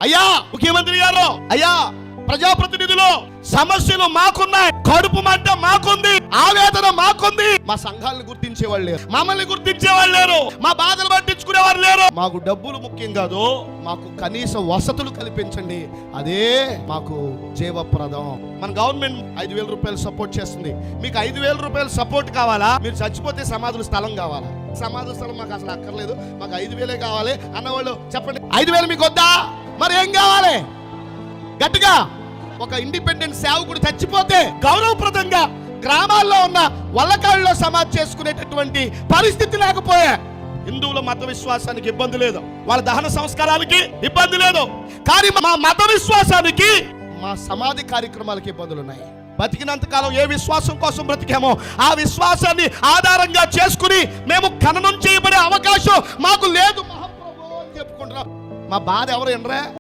అయ్యా ముఖ్యమంత్రి గారు, అయ్యా ప్రజాప్రతినిధులు, సమస్యలు మాకున్నాయి, కడుపు మంట మాకుంది, ఆవేదన మాకుంది. మా సంఘాలను గుర్తించేవాళ్ళు లేరు, మమ్మల్ని గుర్తించేవాళ్ళు లేరు, మా బాధలు పట్టించుకునేవారు లేరు. మాకు డబ్బులు ముఖ్యం కాదు, మాకు కనీస వసతులు కల్పించండి, అదే మాకు జీవప్రదం. మన గవర్నమెంట్ 5,000 రూపాయలు సపోర్ట్ చేస్తుంది. మీకు 5,000 రూపాయలు సపోర్ట్ కావాలా? మీరు చచ్చిపోతే సమాధుల స్థలం కావాలా? సమాధుల స్థలం మాకు అసలు అక్కర్లేదు, మాకు 5,000 కావాలి అన్నవాళ్ళు చెప్పండి. 5,000 మీకు వద్దా? మరి ఏం కావాలి? గట్టిగా. ఒక ఇండిపెండెంట్ సేవకుడు చచ్చిపోతే గౌరవప్రదంగా గ్రామాల్లో ఉన్న వల్లకాళ్ళలో సమాధి చేసుకునేటటువంటి పరిస్థితి లేకపోయా. హిందువుల మత విశ్వాసానికి ఇబ్బంది లేదు, వాళ్ళ దహన సంస్కారాలకి ఇబ్బంది లేదు, కానీ మా మత విశ్వాసానికి, మా సమాధి కార్యక్రమాలకి ఇబ్బందులు ఉన్నాయి. బతికినంత కాలం ఏ విశ్వాసం కోసం బ్రతికామో ఆ విశ్వాసాన్ని ఆధారంగా చేసుకుని మేము ఖననం చేయబడే అవకాశం మాకు లేదు మహాప్రభు అని చెప్పుకుంటున్నాం. మా బాధ ఎవరు ఎనరా?